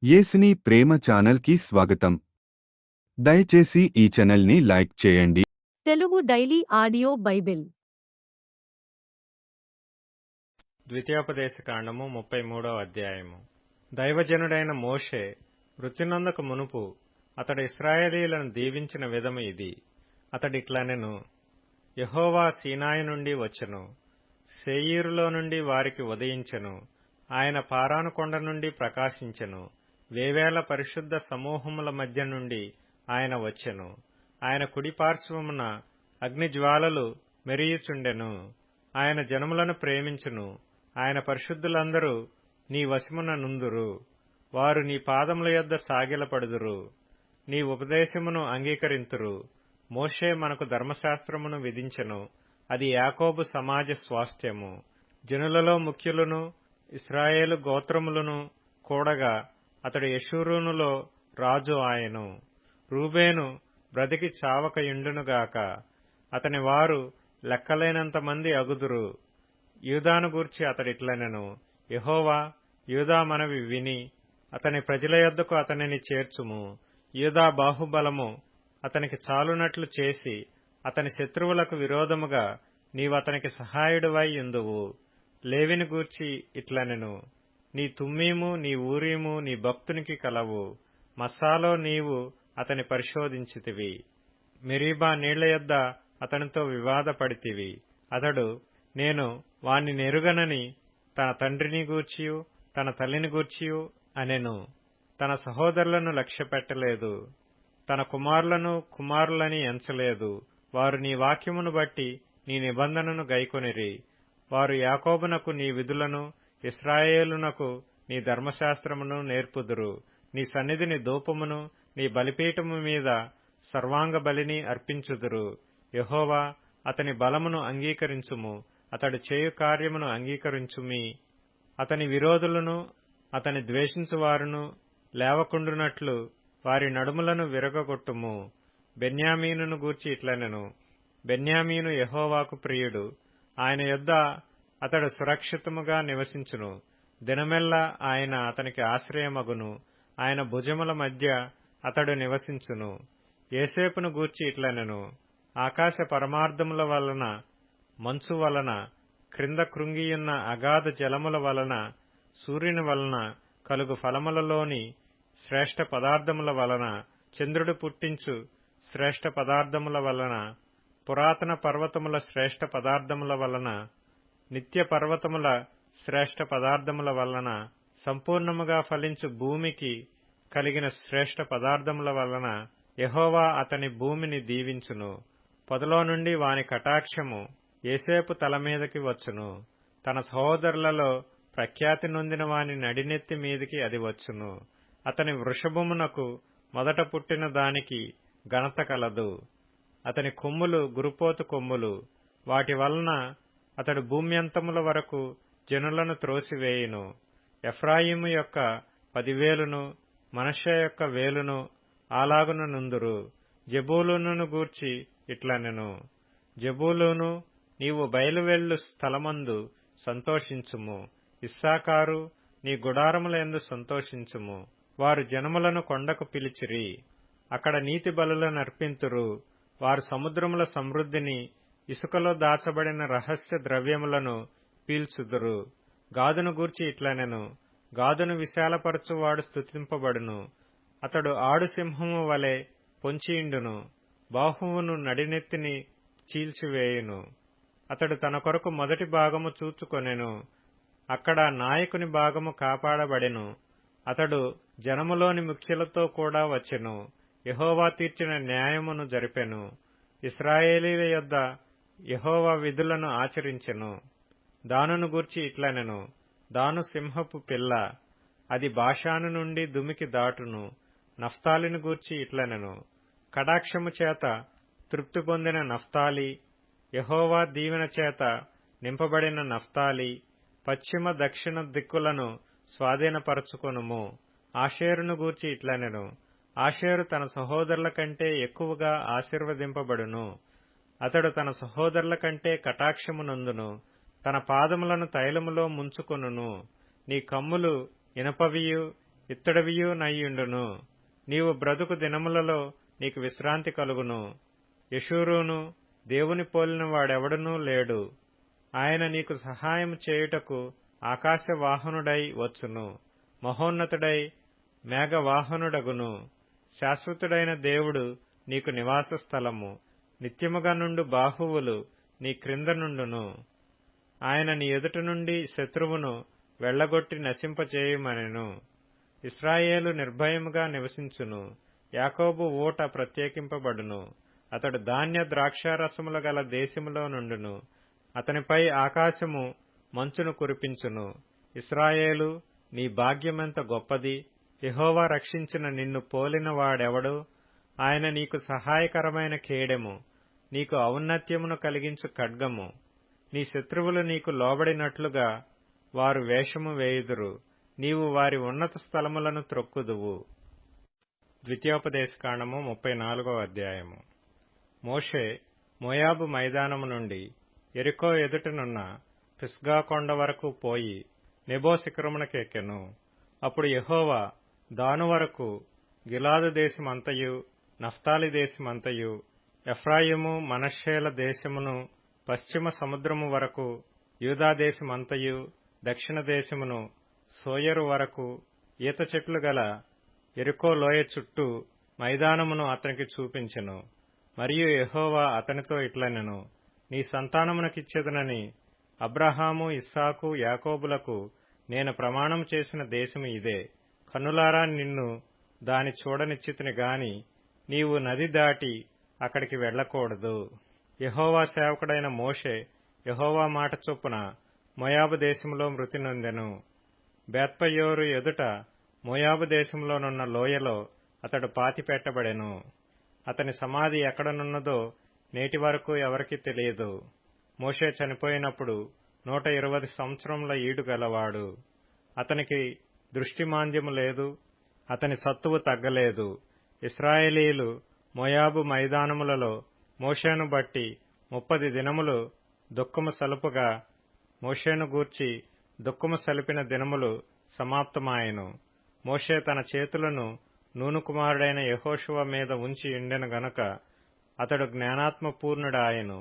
యేసుని ప్రేమ ఛానల్కి స్వాగతం. దయచేసి ఈ ఛానల్ని లైక్ చేయండి. తెలుగు డైలీ ఆడియో బైబిల్ ద్వితీయోపదేశకాండము 33వ అధ్యాయము. దైవజనుడైన మోషే వృత్తినొందక మునుపు అతడు ఇశ్రాయేలీయులను దీవించిన విధము ఇది. అతడిట్లనెను: యెహోవా సీనాయి నుండి వచ్చెను, శేయీరులో నుండి వారికి ఉదయించెను. ఆయన పారాను కొండ నుండి ప్రకాశించెను. వేవేల పరిశుద్ధ సమూహముల మధ్య నుండి ఆయన వచ్చెను. ఆయన కుడిపార్శ్వమున అగ్నిజ్వాలలు మెరియుచుండెను. ఆయన జనములను ప్రేమించును. ఆయన పరిశుద్ధులందరూ నీ వశమున నుందురు. వారు నీ పాదముల యొద్ద సాగిలపడుదురు. నీ ఉపదేశమును అంగీకరింతురు. మోషే మనకు ధర్మశాస్త్రమును విధించెను. అది యాకోబు సమాజ స్వాస్థ్యము. జనులలో ముఖ్యులను ఇశ్రాయేలు గోత్రములను కూడగా అతడు యెషూరూనులో రాజు ఆయను. రూబేను బ్రతికి చావకయుండునుగాక. అతని వారు లెక్కలేనంత మంది అగుదురు. యూదాను గూర్చి అతడిట్లనెను: యెహోవా యూదా మనవి విని అతని ప్రజల యొద్దకు అతనిని చేర్చుము. యూదా బాహుబలము అతనికి చాలునట్లు చేసి అతని శత్రువులకు విరోధముగా నీవతనికి సహాయుడివై యుందువు. లేవిని గూర్చి ఇట్లనెను: నీ తుమ్మీము నీ ఊరీము నీ భక్తునికి కలవు. మస్సాలో నీవు అతని పరిశోధించితివి. మెరీబా నీళ్ల యొద్ద అతనితో వివాదపడితివి. అతడు నేను వాణ్ణి నెరుగనని తన తండ్రిని గూర్చియు తన తల్లిని గూర్చియు అనెను. తన సహోదరులను లక్ష్యపెట్టలేదు. తన కుమారులను కుమారులని ఎంచలేదు. వారు నీ వాక్యమును బట్టి నీ నిబంధనను గైకొనిరి. వారు యాకోబునకు నీ విధులను ఇశ్రాయేలునకు నీ ధర్మశాస్త్రమును నేర్పుదురు. నీ సన్నిధిని ధూపమును నీ బలిపీఠము మీద సర్వాంగ బలిని అర్పించుదురు. యెహోవా అతని బలమును అంగీకరించుము. అతడు చేయు కార్యమును అంగీకరించుమి. అతని విరోధులను అతని ద్వేషించువారును లేవకుండునట్లు వారి నడుములను విరగగొట్టుము. బెన్యామీనును గూర్చి ఇట్లనెను: బెన్యామీను యెహోవాకు ప్రియుడు. ఆయన యొద్ద అతడు సురక్షితముగా నివసించును. దినమెల్లా ఆయన అతనికి ఆశ్రయమగును. ఆయన భుజముల మధ్య అతడు నివసించును. యోసేపును గూర్చి ఇట్లనెను: ఆకాశ పరమార్థముల వలన, మంచు వలన, క్రింద కృంగియున్న అగాధ జలముల వలన, సూర్యుని వలన కలుగు ఫలములలోని శ్రేష్ఠ పదార్థముల వలన, చంద్రుడు పుట్టించు శ్రేష్ఠ పదార్థముల వలన, పురాతన పర్వతముల శ్రేష్ఠ పదార్థముల వలన, నిత్య పర్వతముల శ్రేష్ఠ పదార్థముల వలన, సంపూర్ణముగా ఫలించు భూమికి కలిగిన శ్రేష్ఠ పదార్థముల వలన యెహోవా అతని భూమిని దీవించును. పొదలో నుండి వాని కటాక్షము యోసేపు తల మీదకి వచ్చును. తన సహోదరులలో ప్రఖ్యాతి నొందిన వాని నడినెత్తి మీదికి అది వచ్చును. అతని వృషభమునకు మొదట పుట్టిన దానికి ఘనత కలదు. అతని కొమ్ములు గురుపోతు కొమ్ములు. వాటి వలన అతడు భూమ్యంతముల వరకు జనులను త్రోసివేయును. ఎఫ్రాయిము యొక్క 10,000ను మనష్షే యొక్క 1,000ను అలాగున నుందురు. జెబూలూనును గూర్చి ఇట్లనెను: జెబూలూను, నీవు బయలువెళ్ళు స్థలమందు సంతోషించుము. ఇస్సాకారు, నీ గుడారములందు సంతోషించుము. వారు జనములను కొండకు పిలిచిరి. అక్కడ నీతి బలులనర్పింతురు. వారు సముద్రముల సమృద్ధిని, ఇసుకలో దాచబడిన రహస్య ద్రవ్యములను పీల్చుదురు. గాదును గూర్చి ఇట్లనెను: గాదును విశాలపరచువాడు స్తుతింపబడును. అతడు ఆడు సింహము వలె పొంచియుండును. బాహువును నడినెత్తిని చీల్చివేయును. అతడు తన కొరకు మొదటి భాగము చూచుకొనెను. అక్కడ నాయకుని భాగము కాపాడబడెను. అతడు జనములోని ముఖ్యులతో కూడా వచ్చెను. యెహోవా తీర్చిన న్యాయమును జరిపెను. ఇశ్రాయేలీయుల యొద్ద యెహోవా విధులను ఆచరించెను. దానును గూర్చి ఇట్లనెను: దాను సింహపు పిల్ల, అది బాషాను నుండి దుమికి దాటును. నఫ్తాలిని గూర్చి ఇట్లనెను: కటాక్షము చేత తృప్తి పొందిన నఫ్తాలి, యెహోవా దీవెన చేత నింపబడిన నఫ్తాలి, పశ్చిమ దక్షిణ దిక్కులను స్వాధీనపరచుకొనుము. ఆషేరును గూర్చి ఇట్లనెను: ఆషేరు తన సహోదరుల కంటే ఎక్కువగా ఆశీర్వదింపబడును. అతడు తన సహోదరుల కంటే కటాక్షము నొందును. తన పాదములను తైలములో ముంచుకొనును. నీ కమ్ములు ఇనపవియు ఇత్తడివియు నయ్యుండును. నీవు బ్రతుకు దినములలో నీకు విశ్రాంతి కలుగును. యెషూరును దేవుని పోలిన వాడెవడనూ లేడు. ఆయన నీకు సహాయం చేయుటకు ఆకాశవాహనుడై వచ్చును. మహోన్నతుడై మేఘవాహనుడగును. శాశ్వతుడైన దేవుడు నీకు నివాస స్థలము. నిత్యముగా నుండు బాహువులు నీ క్రింద నుండును. ఆయన నీ ఎదుట నుండి శత్రువును వెళ్లగొట్టి నశింపచేయుమనెను. ఇశ్రాయేలు నిర్భయముగా నివసించును. యాకోబు ఊట ప్రత్యేకింపబడును. అతడు ధాన్య ద్రాక్షారసముల గల దేశములో నుండును. అతనిపై ఆకాశము మంచును కురిపించును. ఇశ్రాయేలు, నీ భాగ్యమెంత గొప్పది! యెహోవా రక్షించిన నిన్ను పోలిన వాడెవడు? ఆయన నీకు సహాయకరమైన కేడెము, నీకు ఔన్నత్యమును కలిగించు ఖడ్గము. నీ శత్రువులు నీకు లోబడినట్లుగా వారు వేషము వేయుదురు. నీవు వారి ఉన్నత స్థలములను త్రొక్కుదువు. ద్వితీయోపదేశకాండము 34వ అధ్యాయము. మోషే మోయాబు మైదానము నుండి యెరికో ఎదుటనున్న పిస్గా కొండ వరకు పోయి నెబో శిఖరమునకెక్కెను. అప్పుడు యెహోవా దాను వరకు, గిలాదు దేశమంతయు, నఫ్తాలి దేశమంతయు, ఎఫ్రాయిము మనష్షేల దేశమును, పశ్చిమ సముద్రము వరకు, యూదా దేశమంతయు, దక్షిణ దేశమును, సోయరు వరకు, ఈత చెట్లు గల యెరికో లోయ చుట్టూ మైదానమును అతనికి చూపించెను. మరియు యెహోవా అతనితో ఇట్లనెను, నీ సంతానమునకిచ్చెదనని అబ్రహాము, ఇస్సాకు, యాకోబులకు నేను ప్రమాణం చేసిన దేశము ఇదే. కన్నులారా నిన్ను దాని చూడనిచ్చితిని గాని నీవు నది దాటి అక్కడికి వెళ్లకూడదు. యెహోవా సేవకుడైన మోషే యెహోవా మాట చొప్పున మోయాబు దేశంలో మృతి నొందెను. బేత్పయోరు ఎదుట మోయాబు దేశంలోనున్న లోయలో అతడు పాతిపెట్టబడెను. అతని సమాధి ఎక్కడనున్నదో నేటి వరకు ఎవరికీ తెలియదు. మోషే చనిపోయినప్పుడు 120 సంవత్సరముల ఈడు గలవాడు. అతనికి దృష్టిమాంద్యము లేదు, అతని సత్తువు తగ్గలేదు. ఇశ్రాయేలీయులు మోయాబు మైదానములలో మోషేను బట్టి 30 దినములు దుఃఖము సలుపగా మోషేను గూర్చి దుఃఖము సలిపిన దినములు సమాప్తమాయెను. మోషే తన చేతులను నూను కుమారుడైన యెహోషువ మీద ఉంచి ఉండెను గనుక అతడు జ్ఞానాత్మపూర్ణుడాయెను.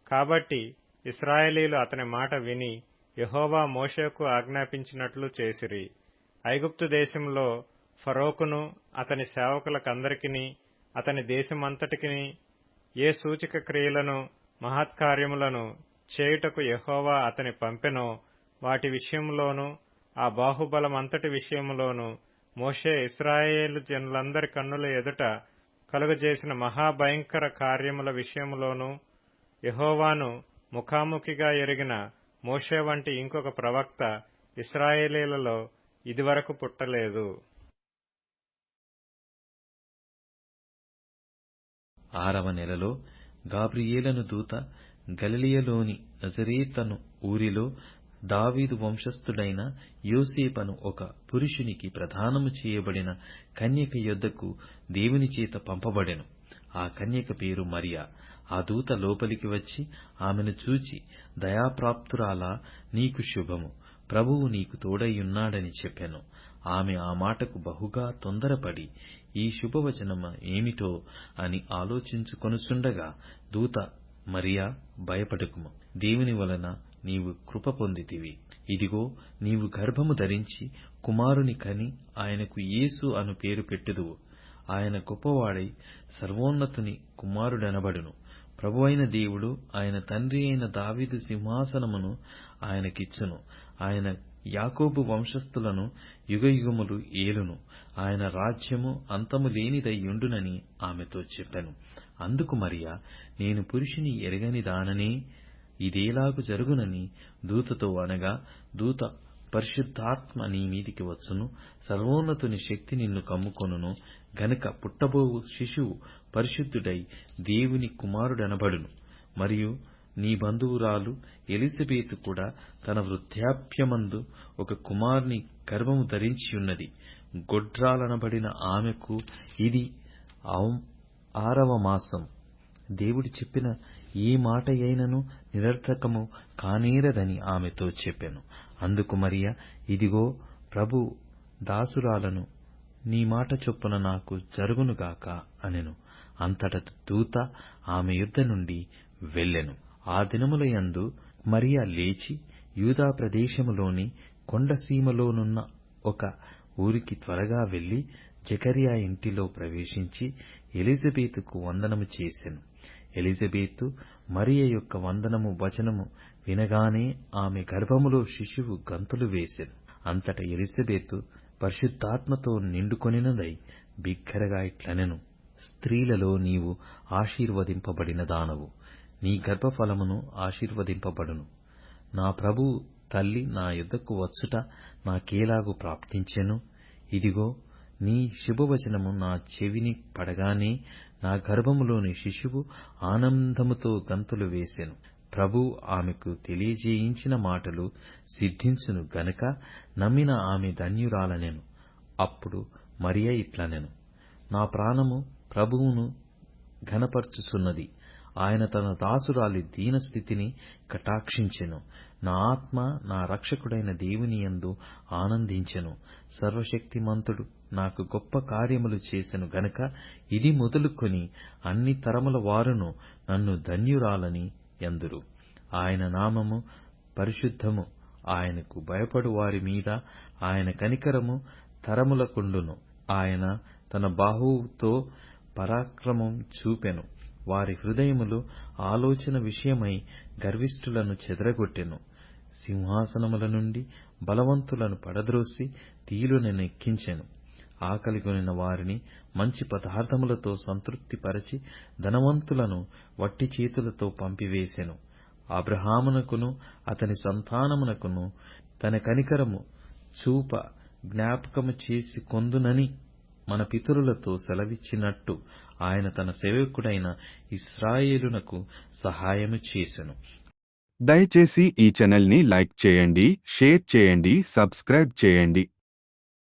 కాబట్టి ఇశ్రాయేలీయులు అతని మాట విని యెహోవా మోషేకు ఆజ్ఞాపించినట్లు చేసిరి. ఐగుప్తు దేశంలో ఫరోకును అతని సేవకులకందరికిని అతని దేశమంతటికిని ఏ సూచక క్రియలను మహత్కార్యములను చేయుటకు యెహోవా అతని పంపెనో వాటి విషయంలోనూ ఆ బాహుబలమంతటి విషయంలోనూ మోషే ఇశ్రాయేలు జనులందరి కన్నుల ఎదుట కలుగజేసిన మహాభయంకర కార్యముల విషయంలోనూ యెహోవాను ముఖాముఖిగా ఎరిగిన మోషే వంటి ఇంకొక ప్రవక్త ఇశ్రాయేలీయులలో ఇదివరకు పుట్టలేదు. 6వ నెలలో గాబ్రియేలను దూత గలిలయలోని నజరేతను ఊరిలో దావీదు వంశస్థుడైన యోసేపను ఒక పురుషునికి ప్రదానము చేయబడిన కన్యక యొద్దకు దేవుని చేత పంపబడెను. ఆ కన్యక పేరు మరియా. ఆ దూత లోపలికి వచ్చి ఆమెను చూచి, దయాప్రాప్తురాలా, నీకు శుభము, ప్రభువు నీకు తోడైయున్నాడని చెప్పెను. ఆమె ఆ మాటకు బహుగా తొందరపడి ఈ శుభవచనము ఏమిటో అని ఆలోచించుకొనుచుండగా దూత, మరియా, భయపడకుము, దేవుని వలన నీవు కృప పొందితివి. ఇదిగో, నీవు గర్భము ధరించి కుమారుని కని ఆయనకు యేసు అను పేరు పెట్టుదువు. ఆయన గొప్పవాడై సర్వోన్నతుని కుమారుడనబడును. ప్రభువైన దేవుడు ఆయన తండ్రి అయిన దావీదు సింహాసనమును ఆయనకిచ్చును. ఆయన యాకోబు వంశస్థులను యుగయుగములు ఏలును. ఆయన రాజ్యము అంతము లేనిదయ్యుండునని ఆమెతో చెప్పెను. అందుకు మరియా, నేను పురుషుని ఎరగని దాననే, ఇదేలాగు జరుగునని దూతతో అనగా, దూత, పరిశుద్ధాత్మ నీ మీదికి వచ్చును, సర్వోన్నతుని శక్తి నిన్ను కమ్ముకొనును గనుక పుట్టబోవు శిశువు పరిశుద్ధుడై దేవుని కుమారుడనబడును. మరియు నీ బంధువురాలు ఎలిజబెతు కూడా తన వృద్ధాప్యమందు ఒక కుమారుని గర్భము ధరించియున్నది. గొడ్రాలనబడిన ఆమెకు ఇది 6వ మాసం. దేవుడు చెప్పిన ఏ మాట అయినను నిరర్థకము కానేరదని ఆమెతో చెప్పెను. అందుకు మరియా, ఇదిగో, ప్రభు దాసురాలను, నీ మాట చొప్పున నాకు జరుగునుగాక అనెను. అంతట దూత ఆమె యుద్ధ నుండి వెళ్ళెను. ఆ దినముల యందు మరియ లేచి యూదా ప్రదేశములోని కొండసీమలోనున్న ఒక ఊరికి త్వరగా వెళ్లి జకరియా ఇంటిలో ప్రవేశించి ఎలిజబెతుకు వందనము చేసెను. ఎలిజబెతు మరియ యొక్క వందనము వచనము వినగానే ఆమె గర్భములో శిశువు గంతులు వేసెను. అంతట ఎలిజబెతు పరిశుద్ధాత్మతో నిండుకొనినదై బిగ్గరగా ఇట్లనెను, స్త్రీలలో నీవు ఆశీర్వదింపబడిన దానవు, నీ గర్భఫలమును ఆశీర్వదింపబడును. నా ప్రభువు తల్లి నా యుద్ధకు వచ్చుట నాకేలాగు ప్రాప్తించెను? ఇదిగో, నీ శుభవచనము నా చెవిని పడగానే నా గర్భములోని శిశువు ఆనందముతో గంతులు వేసెను. ప్రభువు ఆమెకు తెలియజేయించిన మాటలు సిద్ధించును గనుక నమ్మిన ఆమె ధన్యురాలనెను. అప్పుడు మరియ ఇట్లనెను, నా ప్రాణము ప్రభువును ఘనపరచుచున్నది. ఆయన తన దాసురాలి దీనస్థితిని కటాక్షించెను. నా ఆత్మ నా రక్షకుడైన దేవుని యందు ఆనందించెను. సర్వశక్తిమంతుడు నాకు గొప్ప కార్యములు చేసెను గనుక ఇది మొదలుకొని అన్ని తరముల వారును నన్ను ధన్యురాలని ఎందురు. ఆయన నామము పరిశుద్ధము. ఆయనకు భయపడు వారి మీద ఆయన కనికరము తరములకుండును. ఆయన తన బాహువుతో పరాక్రమం చూపెను. వారి హృదయములు ఆలోచన విషయమై గర్విష్ఠులను చెదరగొట్టెను. సింహాసనముల నుండి బలవంతులను పడద్రోసి తీలునెక్కించెను. ఆకలిగొనిన వారిని మంచి పదార్థములతో సంతృప్తిపరచి ధనవంతులను వట్టి చేతులతో పంపివేసెను. అబ్రహామునకును అతని సంతానమునకును తన కనికరము చూప జ్ఞాపకము చేసి కొందునని మన పితరులతో సెలవిచ్చినట్టు ఆయన తన సేవకుడైన ఇశ్రాయేలునకు సహాయము చేసెను. దయచేసి ఈ ఛానల్ని లైక్ చేయండి, షేర్ చేయండి, సబ్స్క్రైబ్ చేయండి.